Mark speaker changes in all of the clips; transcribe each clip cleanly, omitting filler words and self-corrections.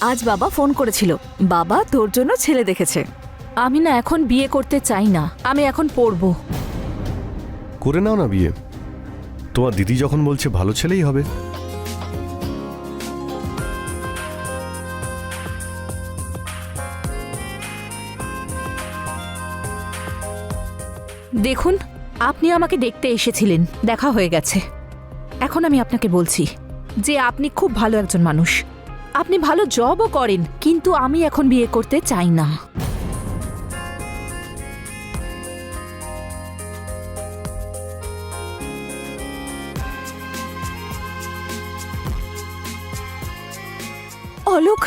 Speaker 1: আজ বাবা ফোন করেছিল, বাবা তোর জন্য ছেলে দেখেছে।
Speaker 2: আমি না এখন বিয়ে করতে চাই না, আমি এখন পড়বো।
Speaker 3: করে নাও না বিয়ে, তোমার দিদি যখন বলছে ভালো ছেলেই হবে।
Speaker 2: দেখুন, আপনি আমাকে দেখতে এসেছিলেন, দেখা হয়ে গেছে। এখন আমি আপনাকে বলছি যে আপনি খুব ভালো একজন মানুষ, আপনি ভালো জবও করেন, কিন্তু আমি এখন বিয়ে করতে চাই না।
Speaker 1: অলোক,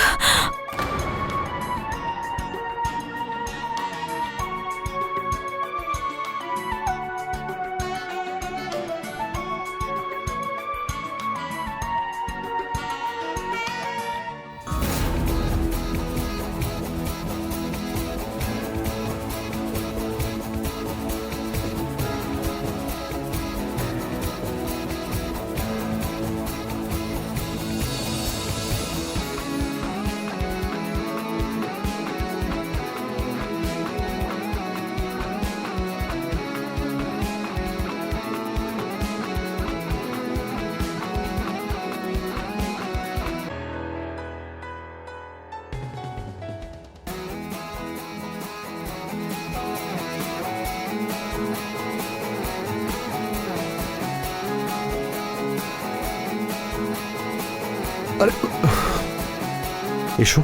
Speaker 3: আরে এসো।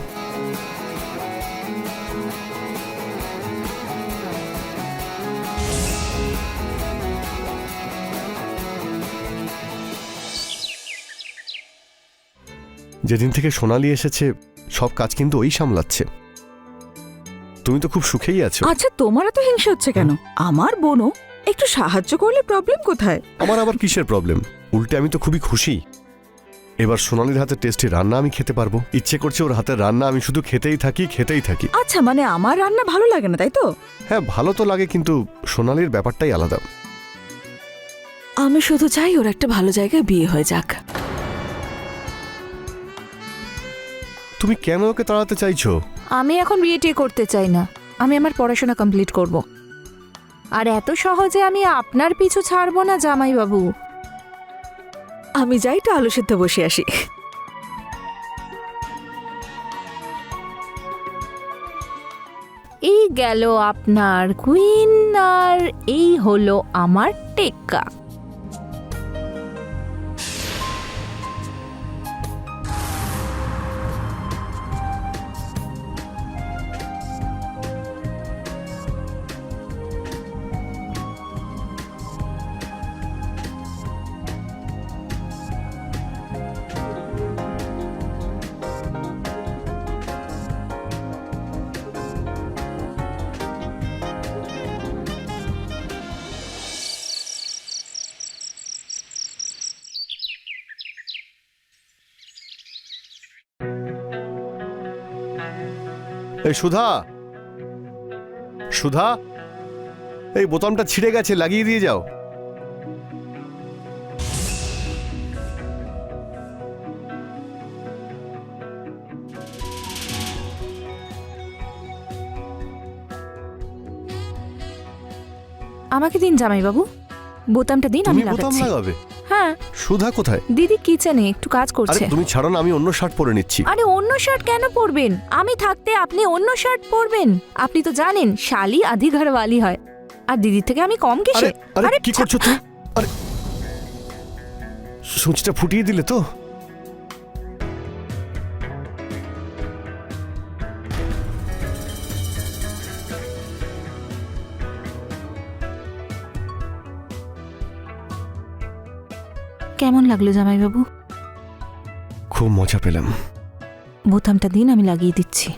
Speaker 3: যেদিন থেকে সোনালি এসেছে সব কাজ কিন্তু ওই সামলাচ্ছে। তুমি তো খুব সুখেই আছো।
Speaker 1: আচ্ছা তোমার এত হিংসা হচ্ছে কেন? আমার বোনও একটু সাহায্য করলে প্রবলেম কোথায়?
Speaker 3: আমার আবার কিসের প্রবলেম? উল্টে আমি তো খুবই খুশি। এবার সোনালির হাতে টেস্টি রান্না আমি খেতে পারবো। ইচ্ছে করছে ওর হাতের রান্না আমি শুধু খেতেই থাকি।
Speaker 1: আচ্ছা মানে আমার রান্না ভালো লাগে না তাই তো?
Speaker 3: হ্যাঁ ভালো তো লাগে, কিন্তু সোনালির ব্যাপারটাই আলাদা।
Speaker 1: আমি শুধু চাই ওর একটা ভালো জায়গায় বিয়ে হয়ে যাক।
Speaker 3: তুমি কেন ওকে তাড়াতে চাইছো?
Speaker 2: আমি এখন বিয়েটি করতে চাই না, আমি আমার পড়াশোনা কমপ্লিট করব। আর এত সহজে আমি আপনার পিছু ছাড়বো না জামাইবাবু।
Speaker 1: আমি যাই তো আলু সিদ্ধ বসে আসি।
Speaker 2: এই গেল আপনার কুইন, আর এই হলো আমার টেক্কা।
Speaker 3: এই সুধা, সুধা, এই বোতামটা ছিঁড়ে গেছে, লাগিয়ে দিয়ে যাও।
Speaker 2: আমাকে দিন জামাইবাবু, বোতামটা দিন, আমি
Speaker 3: তুমি বোতাম
Speaker 2: লাগাচ্ছি।
Speaker 3: লাগাবে?
Speaker 2: হ্যাঁ।
Speaker 3: সুধা কোথায়?
Speaker 2: দিদি কিচেনে একটু কাজ
Speaker 3: আরে
Speaker 2: করছে।
Speaker 3: তুমি ছাড়ো না, আমি অন্য শার্ট পরে নিচ্ছি।
Speaker 2: আরে অন্য শার্ট কেন পরবেন? আমি থাকতে আপনি অন্য শার্ট পরবেন? আপনি তো জানেন শালি আধি ঘরওয়ালি হয়, আর দিদির থেকে আমি কম কিসে?
Speaker 3: আরে কি করছো তুমি? আরে সুচটা ফুটিয়ে দিলে তো।
Speaker 2: কেমন লাগলো জামাইবাবু?
Speaker 3: খুব মজা পেলাম।
Speaker 2: বোতামটা দিন, আমি লাগিয়ে দিচ্ছি।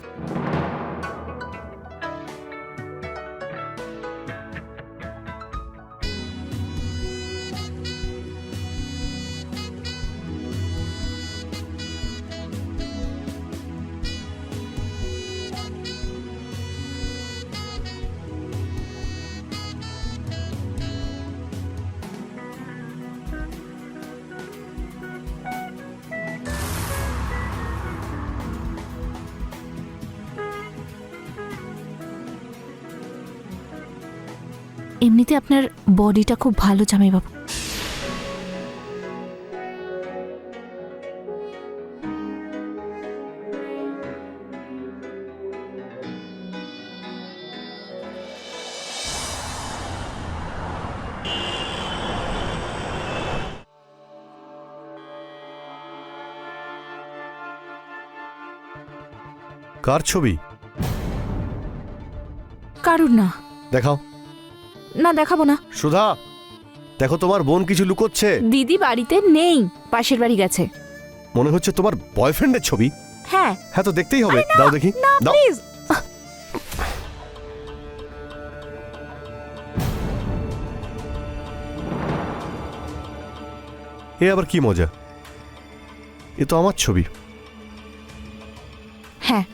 Speaker 2: এমনিতে আপনার বডিটা খুব ভালো জামাইবাবু।
Speaker 3: কার ছবি?
Speaker 2: কারুর না।
Speaker 3: দেখাও।
Speaker 2: না, দেখাবো না।
Speaker 3: সুধা, দেখো তোমার বোন কিছু লুকোচ্ছে।
Speaker 2: দিদি বাড়িতে নেই, পাশের বাড়ি গেছে।
Speaker 3: মনে হচ্ছে তোমার বয়ফ্রেন্ডের ছবি।
Speaker 2: হ্যাঁ।
Speaker 3: হ্যাঁ, তো দেখতেই হবে। দাও দেখি। দাও।
Speaker 2: প্লিজ।
Speaker 3: এ আবার কি মজা? এ তো আমার ছবি।
Speaker 2: হ্যাঁ।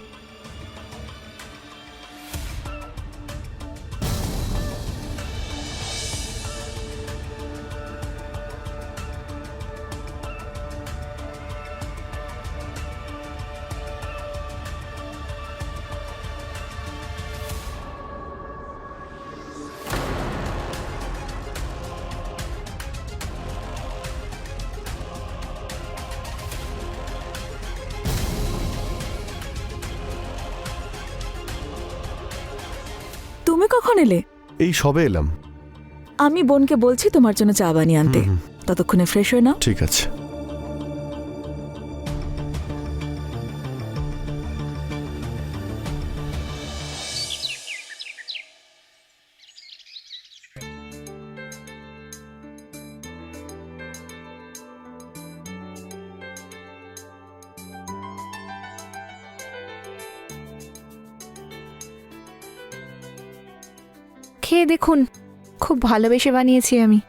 Speaker 1: তুমি কখন এলে?
Speaker 3: এই সবে এলাম।
Speaker 1: আমি বোনকে বলছি তোমার জন্য চা বানিয়ে আনতে।
Speaker 3: হুম,
Speaker 1: ততক্ষণে ফ্রেশ হয়ে নাও।
Speaker 3: ঠিক আছে।
Speaker 2: খেয়ে দেখুন, খুব ভালোবেসে বানিয়েছি আমি।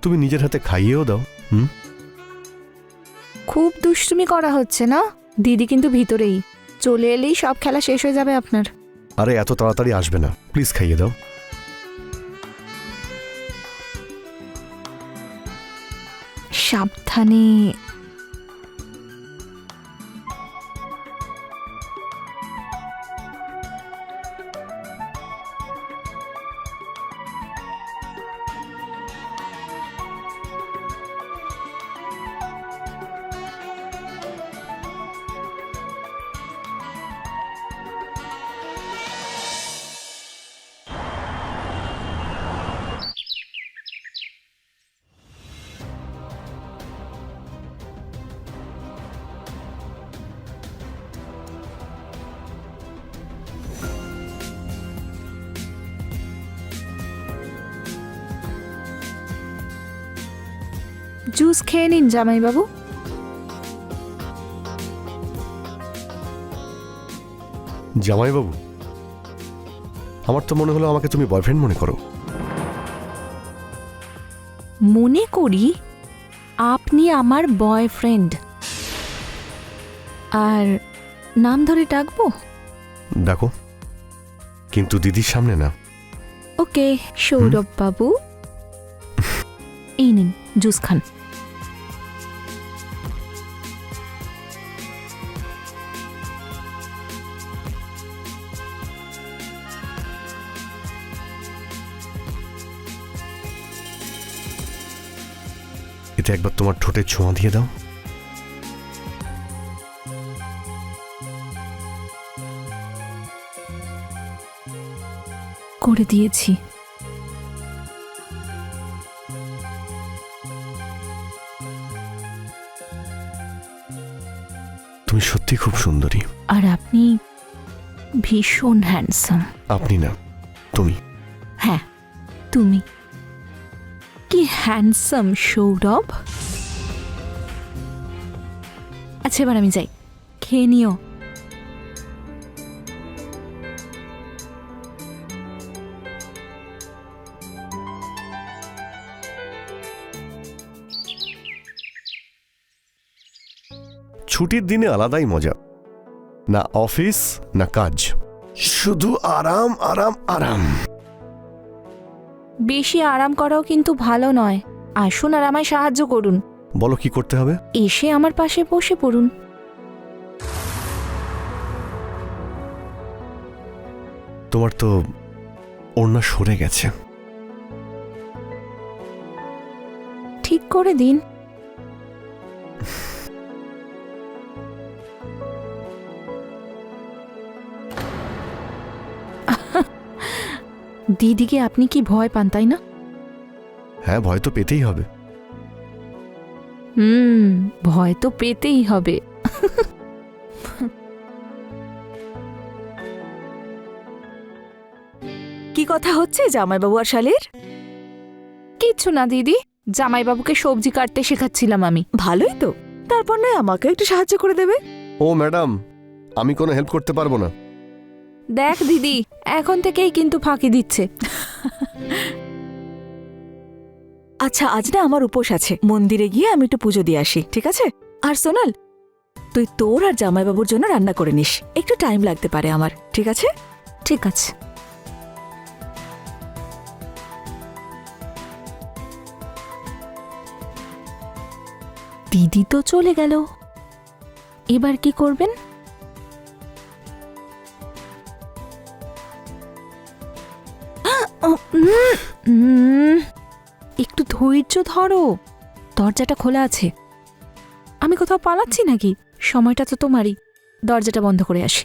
Speaker 3: তুমি নিজের হাতে খাইয়েও দাও। হুম।
Speaker 2: খুব দুষ্টুমি করা হচ্ছে না? দিদি কিন্তু ভিতরেই, চলে এলেই সব খেলা শেষ হয়ে যাবে আপনার।
Speaker 3: আরে এত তাড়াতাড়ি আসবে না, প্লিজ খাইয়ে দাও।
Speaker 2: সাবধানে। জুস খেয়ে নিন জামাইবাবু।
Speaker 3: জামাইবাবু, আমার তো মনে হলো আমাকে তুমি বয়ফ্রেন্ড মনে করো।
Speaker 2: মনে করি আপনি আমার বয়ফ্রেন্ড। আর নাম ধরে ডাকবো?
Speaker 3: ডাকো, কিন্তু দিদির সামনে না।
Speaker 2: ওকে সৌরভ বাবু, এই নিন জুস খান।
Speaker 3: এতে একবার তোমার ঠোঁটে ছোঁয়া দিয়ে দাও।
Speaker 2: করে দিয়েছি।
Speaker 3: তুমি সত্যি খুব সুন্দরী।
Speaker 2: আর আপনি ভীষণ হ্যান্ডসাম।
Speaker 3: আপনি না, তুমি।
Speaker 2: হ্যাঁ, তুমি কি হ্যান্ডসাম সৌরভ। আচ্ছা, এবার আমি যাই, খেয়ে নিও।
Speaker 3: ছুটির দিনে আলাদাই মজা, না অফিস না কাজ, শুধু আরাম আরাম আরাম।
Speaker 2: বেশি আরাম করাও কিন্তু ভালো নয়। আসুন আর আমায় সাহায্য করুন।
Speaker 3: বলো কি করতে হবে?
Speaker 2: এসে আমার পাশে বসে পড়ুন।
Speaker 3: তোমার তো ওড়না সরে গেছে।
Speaker 2: ঠিক করে দিন। দিদিকে আপনি কি ভয় পান, তাই না?
Speaker 3: হ্যাঁ, ভয় তো পেতেই হবে।
Speaker 2: ভয় তো পেতেই হবে।
Speaker 1: কি কথা হচ্ছে জামাইবাবু আর শালির?
Speaker 2: কিচ্ছু না দিদি, জামাইবাবুকে সবজি কাটতে শেখাচ্ছিলাম আমি।
Speaker 1: ভালোই তো, তারপর নয় আমাকে একটু সাহায্য করে দেবে।
Speaker 3: ও ম্যাডাম, আমি কোনো হেল্প করতে পারবো না।
Speaker 2: দেখ দিদি, এখন থেকেই কিন্তু ফাঁকি দিচ্ছে।
Speaker 1: আচ্ছা, আজ না আমার উপোস আছে, মন্দিরে গিয়ে আমি একটু পুজো দিয়ে আসি, ঠিক আছে? আর সোনাল, তুই তোর আর জামাইবাবুর জন্য রান্না করে নিস, একটু টাইম লাগতে পারে আমার, ঠিক আছে?
Speaker 2: ঠিক আছে। দিদি তো চলে গেল, এবার কি করবেন? একটু ধৈর্য ধরো, দরজাটা খোলা আছে। আমি কোথাও পালাচ্ছি নাকি? সময়টা তো তোমারই, দরজাটা বন্ধ করে আসি।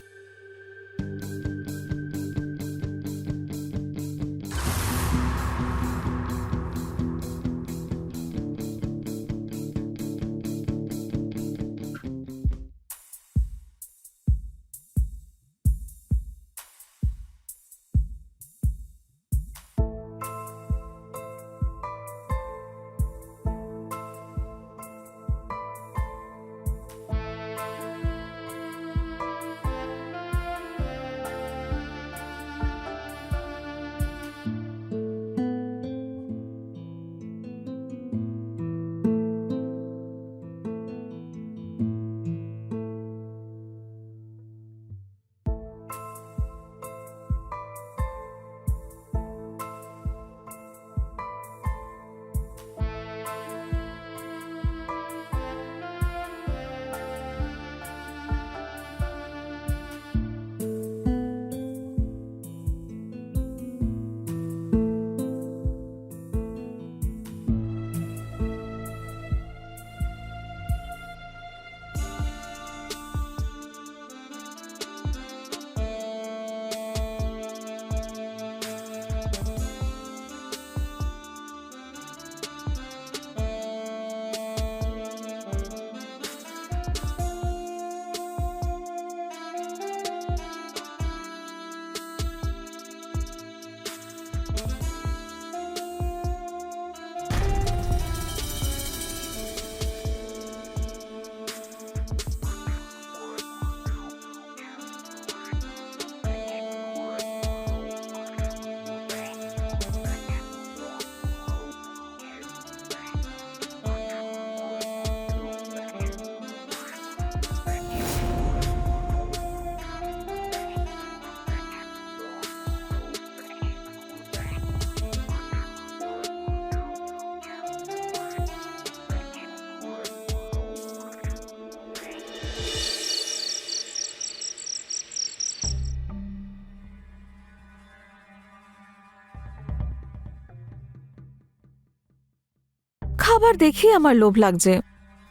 Speaker 1: খাবার দেখি আমার লোভ লাগছে,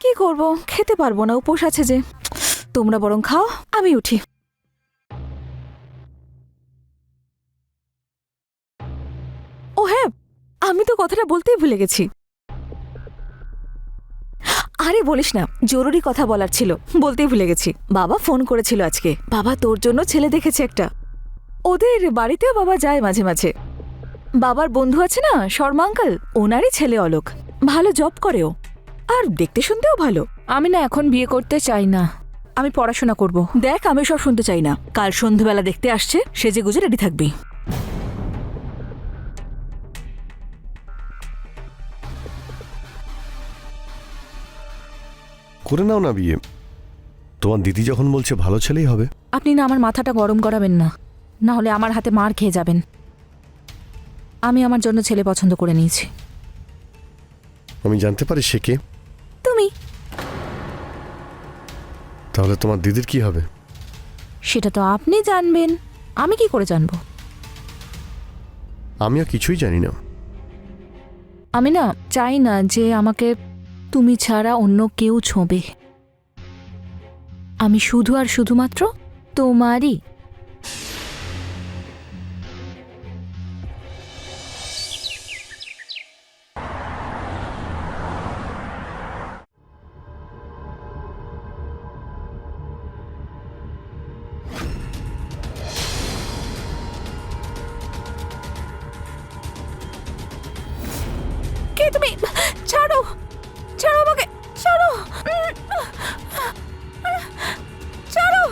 Speaker 1: কি করব, খেতে পারবো না, উপোস আছে যে। তোমরা বরং খাও, আমি উঠি। ও হ্যাঁ, আমি তো কথাটা বলতেই ভুলে গেছি। আরে বলিস না, জরুরি কথা বলার ছিল, বলতেই ভুলে গেছি। বাবা ফোন করেছিল আজকে, বাবা তোর জন্য ছেলে দেখেছে একটা। ওদের বাড়িতেও বাবা যায় মাঝে মাঝে। বাবার বন্ধু আছে না, শর্মা আঙ্কেল, ওনারই ছেলে অলোক, ভালো জব করেও, আর দেখতে শুনতেও ভালো।
Speaker 2: আমি না এখন বিয়ে করতে চাই না, আমি পড়াশোনা করব।
Speaker 1: দেখ, আমি সব শুনতে চাই না, কাল সন্ধ্যাবেলা দেখতে আসছে, সেজে গুজে রেডি থাকবি।
Speaker 3: করে নাও না বিয়ে, তোমার দিদি যখন বলছে ভালো ছেলেই হবে।
Speaker 2: আপনি না আমার মাথাটা গরম করাবেন না, না হলে আমার হাতে মার খেয়ে যাবেন। আমি আমার জন্য ছেলে পছন্দ করে নিয়েছি।
Speaker 3: আমি জানতে পারি সে কে?
Speaker 2: তুমি।
Speaker 3: তাহলে তোমার দিদির কি হবে?
Speaker 2: সেটা তো আপনি জানবেন, আমি কি করে জানবো?
Speaker 3: আমিও কিছুই জানি না।
Speaker 2: আমি না চাই না যে আমাকে তুমি ছাড়া অন্য কেউ ছোঁবে। আমি শুধু আর শুধুমাত্র তোমারই। কে তুমি? ছাড়ো, ছাড়ো আমাকে, ছাড়ো, ছাড়ো।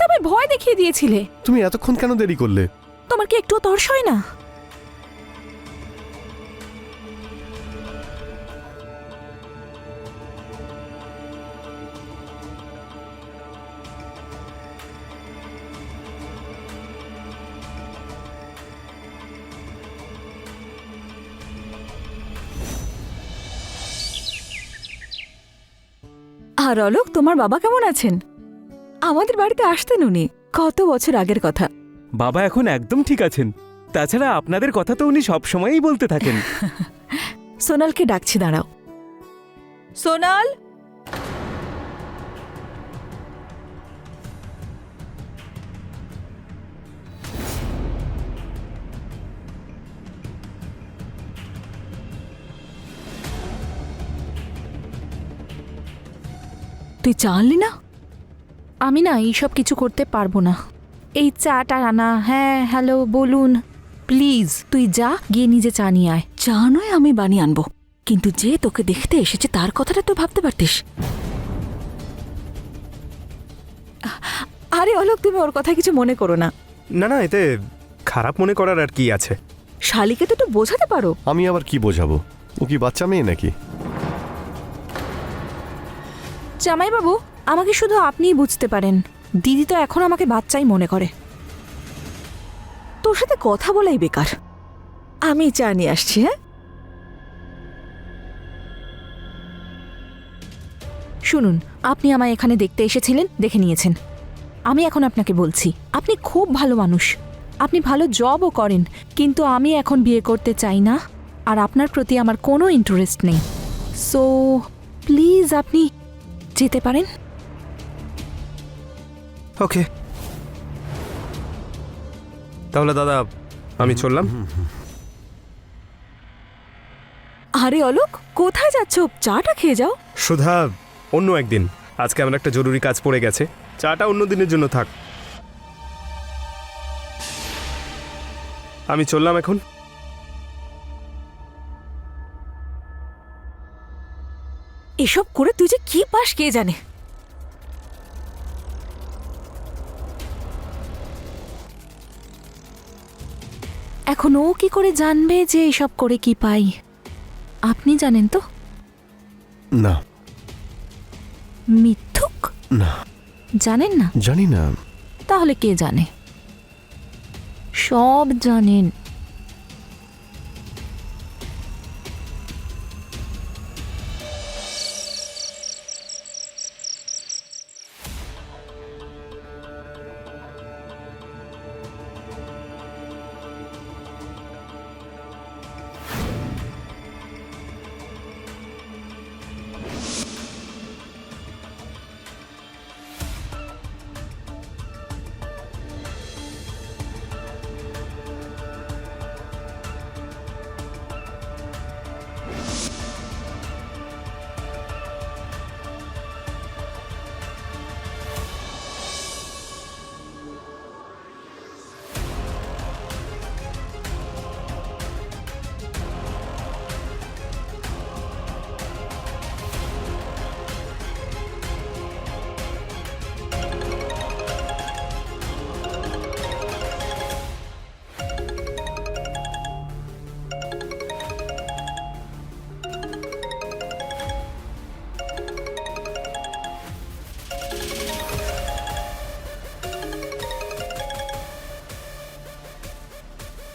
Speaker 2: তুমি ভয় দেখিয়ে দিয়েছিলে।
Speaker 3: তুমি এতক্ষণ কেন দেরি করলে?
Speaker 2: তোমার কি একটু তর্স হয় না?
Speaker 1: আর অলোক, তোমার বাবা কেমন আছেন? আমাদের বাড়িতে আসতেন উনি, কত বছর আগের কথা।
Speaker 4: বাবা এখন একদম ঠিক আছেন। তাছাড়া আপনাদের কথা তো উনি সবসময়ই বলতে থাকেন।
Speaker 1: সোনালকে ডাকছি, দাঁড়াও। সোনাল, তুই চা আনলি না?
Speaker 2: আমি না এইসব কিছু করতে পারবো না। এই চাটা আনা। হ্যাঁ, হ্যালো, বলুন। প্লিজ তুই যা, গিয়ে নিজে চা নিয়ে আয়।
Speaker 1: চা নয়, আমি বানিয়ে আনবো, কিন্তু যে তোকে দেখতে এসেছে তার কথাটা তো ভাবতে পারতিস। আরে অলোক, তুমি ওর কথা কিছু মনে করো না।
Speaker 5: না না, এতে খারাপ মনে করার আর কি আছে?
Speaker 1: শালিকে তো একটু বোঝাতে পারো।
Speaker 3: আমি আবার কি বোঝাবো? ও কি বাচ্চা মেয়ে নাকি?
Speaker 2: জামাইবাবু, আমাকে শুধু আপনিই বুঝতে পারেন। দিদি তো এখন আমাকে বাচ্চাই মনে করে।
Speaker 1: তোর সাথে কথা বলাই বেকার। আমি চা নিয়ে আসছি। হ্যাঁ,
Speaker 2: শুনুন, আপনি আমায় এখানে দেখতে এসেছিলেন, দেখে নিয়েছেন। আমি এখন আপনাকে বলছি, আপনি খুব ভালো মানুষ, আপনি ভালো জবও করেন, কিন্তু আমি এখন বিয়ে করতে চাই না, আর আপনার প্রতি আমার কোনো ইন্টারেস্ট নেই। সো প্লিজ আপনি যেতে পারেন।
Speaker 5: ওকে, তাহলে দাদা আমি চললাম।
Speaker 1: আরে অলোক, কোথায় যাচ্ছ? চাটা খেয়ে যাও।
Speaker 5: সুধা, অন্য একদিন। আজকে আমার একটা জরুরি কাজ পড়ে গেছে, চাটা অন্য দিনের জন্য থাক। আমি চললাম এখন।
Speaker 1: এসব করে তুই যে কি পাস কে জানে।
Speaker 2: এখন ও কি করে জানবে যে এসব করে কি পাই? আপনি জানেন তো?
Speaker 3: না
Speaker 2: মিথ্যুক?
Speaker 3: না,
Speaker 2: জানেন না?
Speaker 3: জানি না।
Speaker 2: তাহলে কে জানে? সব জানেন।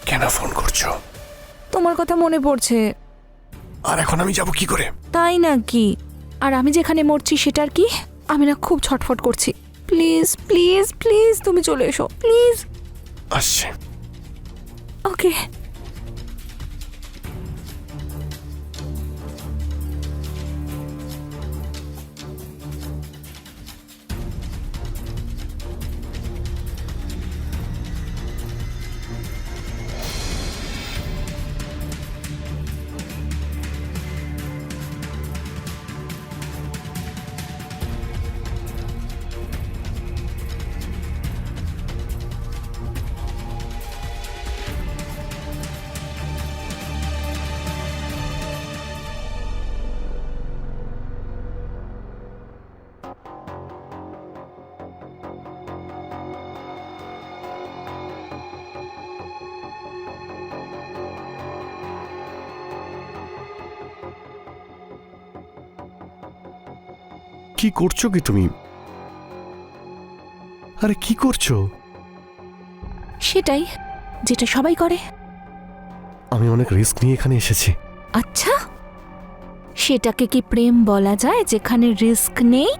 Speaker 3: কেন ফোন করছো?
Speaker 2: তোমার কথা মনে পড়ছে।
Speaker 3: আর এখন আমি যাব কি করে?
Speaker 2: তাই নাকি? আর আমি যেখানে মরছি সেটার কি? আমি না খুব ছটফট করছি। প্লিজ প্লিজ প্লিজ তুমি চলে এসো প্লিজ।
Speaker 3: আসছে।
Speaker 2: ওকে।
Speaker 3: কি করছো কি তুমি? আরে কি করছো?
Speaker 2: সেটাই যেটা সবাই করে।
Speaker 3: আমি অনেক রিস্ক নিয়ে এখানে এসেছি।
Speaker 2: আচ্ছা, সেটাকে কি প্রেম বলা যায় যেখানে রিস্ক নেই?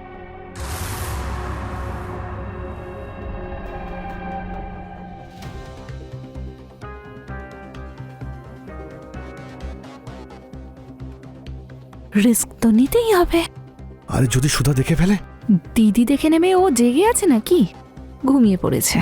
Speaker 2: রিস্ক তো নিতেই হবে।
Speaker 3: আরে যদি সুধা দেখে ফেলে?
Speaker 2: দিদি দেখে নেবে ও জেগে আছে নাকি? ঘুমিয়ে পড়েছে।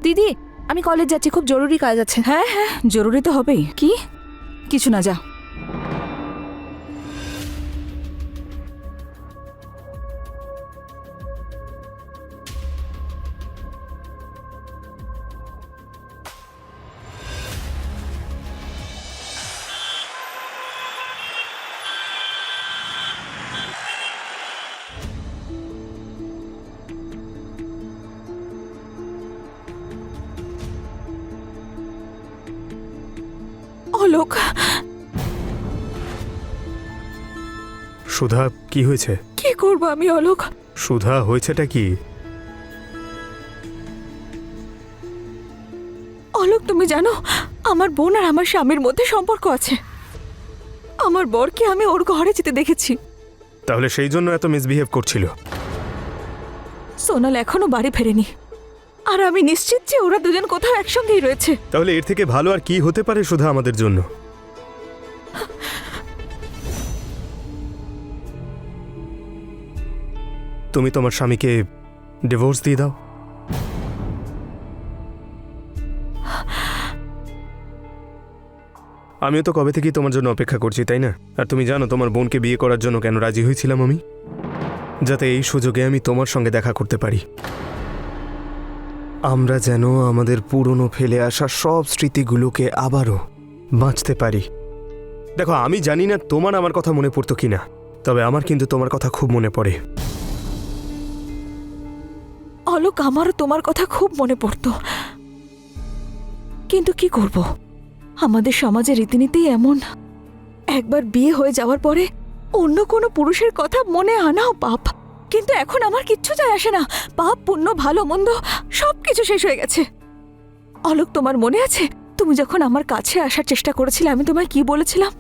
Speaker 2: দিদি আমি কলেজ যাচ্ছি, খুব জরুরি কাজ আছে।
Speaker 1: হ্যাঁ হ্যাঁ, জরুরি তো হবেই।
Speaker 2: কি?
Speaker 1: কিছু না, যা। অলোক,
Speaker 5: সুধা কি হয়েছে?
Speaker 1: কি করবো আমি অলোক?
Speaker 5: সুধা হয়েছেটা কি?
Speaker 1: অলোক, তুমি জানো আমার বোন আর আমার স্বামীর মধ্যে সম্পর্ক আছে। আমার বরকে আমি ওর ঘরে যেতে দেখেছি।
Speaker 5: তাহলে সেই জন্য এত মিসবিহেভ করছিল?
Speaker 1: সোনাল এখনো বাড়ি ফেরেনি, আর আমি নিশ্চিত যে ওরা দুজন কোথাও একসঙ্গেই রয়েছে।
Speaker 5: তাহলে এর থেকে ভালো আর কি হতে পারে সুধা আমাদের জন্য? তুমি তোমার স্বামীকে ডিভোর্স দিয়ে দাও। আমিও তো কবে থেকেই তোমার জন্য অপেক্ষা করছি, তাই না? আর তুমি জানো তোমার বোনকে বিয়ে করার জন্য কেন রাজি হয়েছিলাম আমি? যাতে এই সুযোগে আমি তোমার সঙ্গে দেখা করতে পারি। আমরা যেন আমাদের পুরনো ফেলে আসা সব স্মৃতিগুলোকে আবারও বাঁচতে পারি। দেখো, আমি জানি না তোমার আমার কথা মনে পড়তো কিনা, তবে আমার কিন্তু তোমার কথা খুব মনে পড়ে।
Speaker 1: অলোক, আমারও তোমার কথা খুব মনে পড়তো, কিন্তু কি করব, আমাদের সমাজের রীতিনীতি এমন। একবার বিয়ে হয়ে যাওয়ার পরে অন্য কোনো পুরুষের কথা মনে আনাও পাপ, কিন্তু এখন আমার কিচ্ছু যায় আসে না। পাপ পুণ্য ভালো মন্দ সবকিছু শেষ হয়ে গেছে। অলোক, তোমার মনে আছে তুমি যখন আমার কাছে আসার চেষ্টা করেছিলে আমি তোমায় কি বলেছিলাম?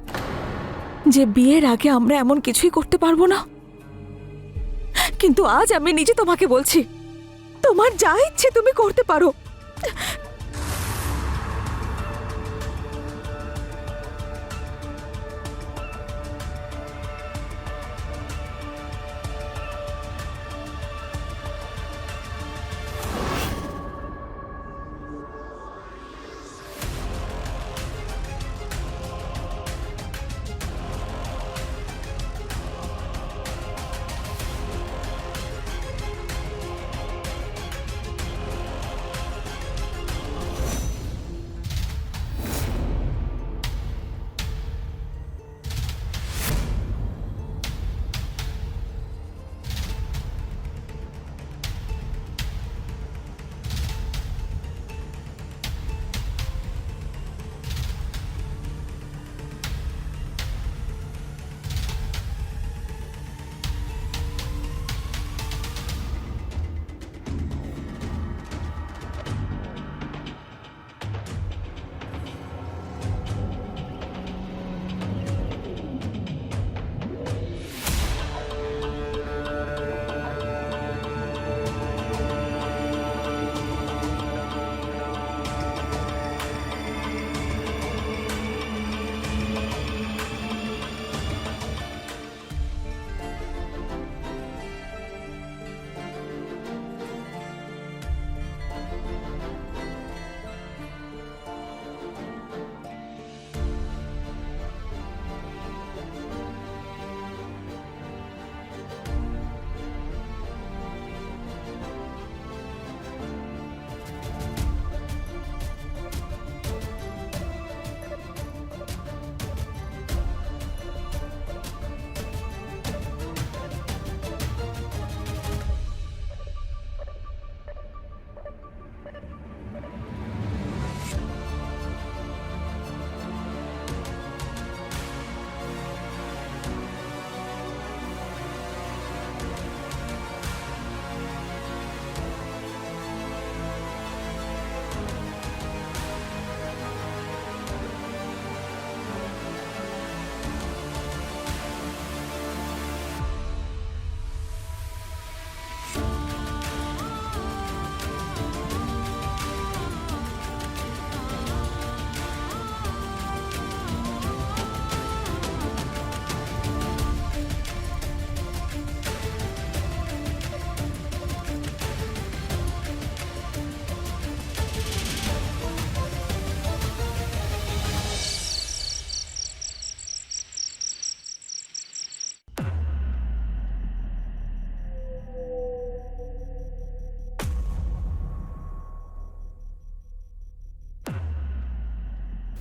Speaker 1: যে বিয়ের আগে আমরা এমন কিছুই করতে পারবো না। কিন্তু আজ আমি নিজে তোমাকে বলছি, তোমার যা ইচ্ছে তুমি করতে পারো।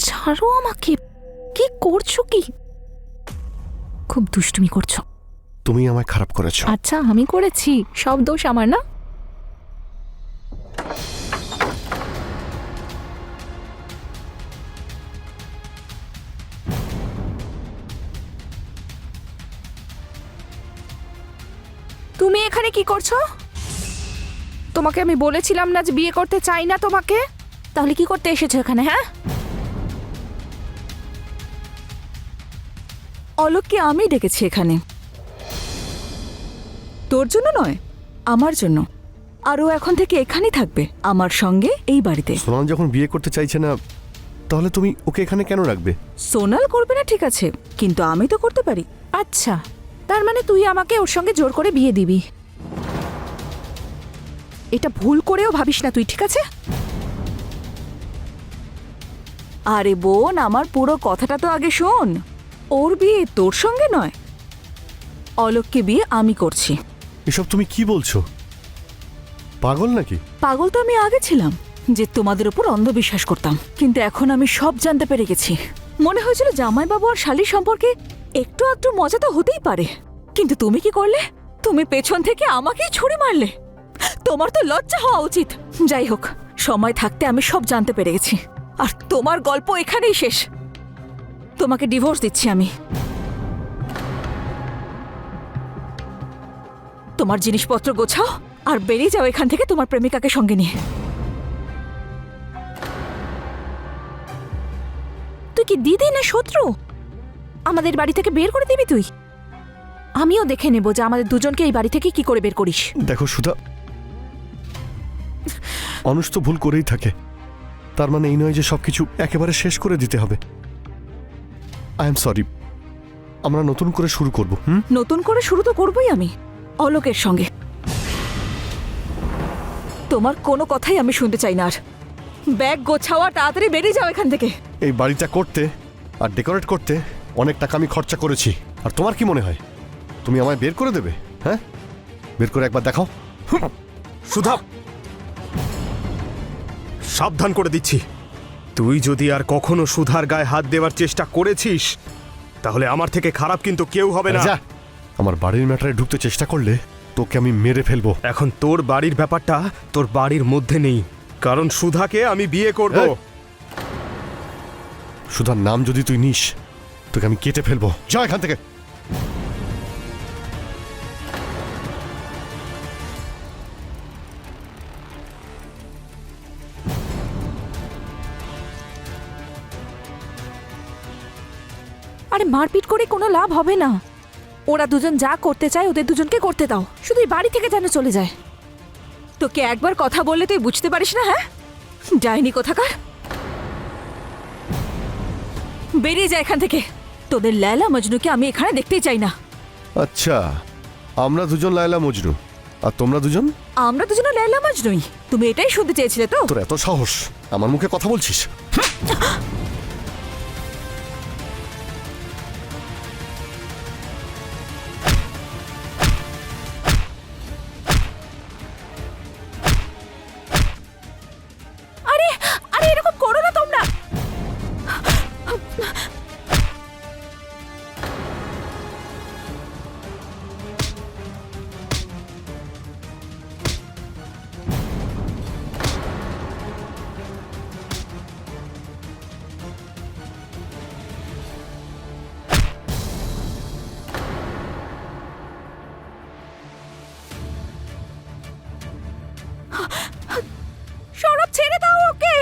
Speaker 2: ছাড়ো আমাকে, কি করছো কি? খুব দুষ্টুমি করছো।
Speaker 3: তুমি আমায় খারাপ করেছো।
Speaker 2: আচ্ছা আমি করেছি, সব দোষ আমার না? তুমি এখানে কি করছো? তোমাকে আমি বলেছিলাম না যে বিয়ে করতে চাই না তোমাকে, তাহলে কি করতে এসেছো এখানে? হ্যাঁ,
Speaker 1: অলোককে আমি ডেকেছি এখানে, তোর জন্য নয়, আমার জন্য। আর ও এখন থেকে এখানেই থাকবে আমার সঙ্গে এই বাড়িতে।
Speaker 3: সোনাল যখন বিয়ে করতে চাইছে না, তাহলে তুমি ওকে এখানে কেন রাখবে?
Speaker 1: সোনাল করবে না ঠিক আছে, কিন্তু আমি তো করতে পারি।
Speaker 2: আচ্ছা তার মানে তুই আমাকে ওর সঙ্গে জোর করে বিয়ে দিবি? এটা ভুল করেও ভাবিস না তুই, ঠিক আছে?
Speaker 1: আরে বোন, আমার পুরো কথাটা তো আগে শোন। ওর বিয়ে তোর সঙ্গে নয়, অলোককে বিয়ে আমি করছি।
Speaker 3: এসব তুমি কি বলছো? পাগল নাকি?
Speaker 1: পাগল তো আমি আগে ছিলাম, যে তোমাদের উপর অন্ধবিশ্বাস করতাম, কিন্তু এখন আমি সব জানতে পেরে গেছি। মনে হয়েছিল জামাইবাবু আর শালির সম্পর্কে একটু একটু মজা তো হতেই পারে, কিন্তু তুমি কি করলে? তুমি পেছন থেকে আমাকেই ছুরি মারলে। তোমার তো লজ্জা হওয়া উচিত। যাই হোক, সময় থাকতে আমি সব জানতে পেরে গেছি, আর তোমার গল্প এখানেই শেষ। তোমাকে ডিভোর্স দিচ্ছি আমি। তোমার জিনিসপত্র গোছাও আর বেরিয়ে যাও এখান থেকে তোমার প্রেমিকাকে সঙ্গে নিয়ে।
Speaker 2: তুই কি দিদি না শত্রু? আমাদের বাড়ি থেকে বের করে দিবি তুই? আমিও দেখে নেব যে আমাদের দুজনকে এই বাড়ি থেকে কি করে বের করিস।
Speaker 3: দেখো সুধা, মানুষ তো ভুল করেই থাকে, তার মানে এই নয় যে সবকিছু একেবারে শেষ করে দিতে হবে। আই এম সরি, আমরা নতুন করে শুরু করব।
Speaker 1: নতুন করে শুরু তো করবই আমি, অলোকের সঙ্গে। তোমার কোনো কথাই আমি শুনতে চাই না আর। ব্যাগ গোছাওয়া, তাড়াতাড়ি বেরিয়ে যাও এখান থেকে।
Speaker 3: এই বাড়িটা করতে আর ডেকোরেট করতে অনেক টাকা আমি খরচা করেছি, আর তোমার কি মনে হয় তুমি আমায় বের করে দেবে? হ্যাঁ, বের করে একবার দেখাও।
Speaker 5: সুধা, সাবধান করে দিচ্ছি, তুই যদি আর কখনো সুধার গায়ে হাত দেওয়ার চেষ্টা করেছিস তাহলে আমার থেকে খারাপ কিন্তু কেউ হবে না।
Speaker 3: যা, আমার বাড়ির ম্যাটারে ঢুকতে চেষ্টা করলে তোকে আমি মেরে ফেলবো।
Speaker 5: এখন তোর বাড়ির ব্যাপারটা তোর বাড়ির মধ্যে নেই, কারণ সুধাকে আমি বিয়ে করব।
Speaker 3: এই! সুধার নাম যদি তুই নিস তোকে আমি কেটে ফেলবো। যা এখান থেকে।
Speaker 2: আরে মারপিট করে কোনো লাভ হবে না। ওরা দুজন যা করতে চায় ওদের দুজনকে করতে দাও, শুধু এই বাড়ি থেকে যেন চলে যায়।
Speaker 1: তোকে একবার কথা বললে তুই বুঝতে পারিস না? হ্যাঁ, ডাইনি কোথাকার, বেরিয়ে যায় এখান থেকে। তোদের লায়লা মজনুকে আমি এখানে দেখতেই চাই না।
Speaker 3: আচ্ছা, আমরা দুজন লায়লা মজনু আর তোমরা দুজন?
Speaker 1: আমরা দুজনে লায়লা মজনুই। তুমি এটাই শুনতে চেয়েছিলে তো?
Speaker 3: তোর এত সাহস আমার মুখে কথা বলছিস?
Speaker 2: আরে আরে এরকম করো না তোমরা। সৌরভ, ছেড়ে দাও ওকে।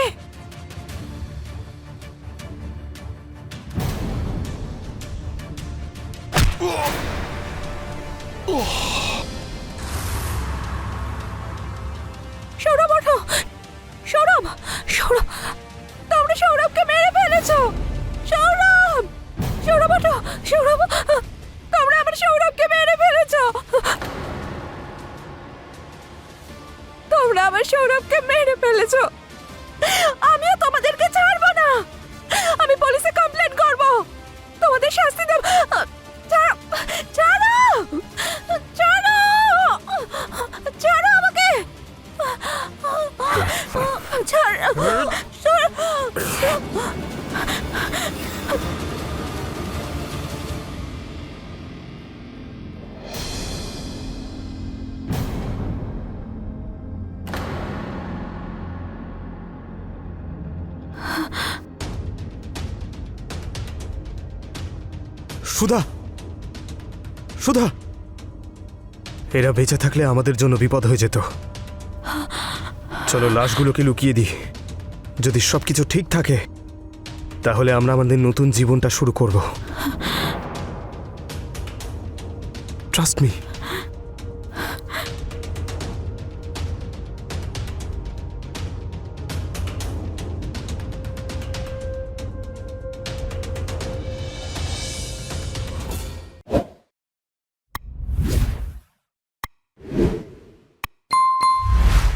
Speaker 2: সৌরভ ওঠো। সৌরভ, সৌরভ, তোমরা সৌরভকে মেরে ফেলেছো। সৌরভ, সৌরভ ওঠো। সৌরভ, তোমরা আমার সৌরভকে মেরে ফেলেছো। তোমরা আমার সৌরভকে মেরে ফেলেছো। আমিও তোমাদেরকে ছাড়বো না। আমি পুলিশে কমপ্লেন করব। তোমাদের শাস্তি দেব। ছাড়ো, ছাড়ো, ছাড়ো, ছাড়ো আমাকে। ছাড়ো,
Speaker 5: সুধা, সুধা, এরা বেঁচে থাকলে আমাদের জন্য বিপদ হয়ে যেত। চলো লাশগুলোকে লুকিয়ে দিই। যদি সবকিছু ঠিক থাকে তাহলে আমরা আমাদের নতুন জীবনটা শুরু করব। Trust me.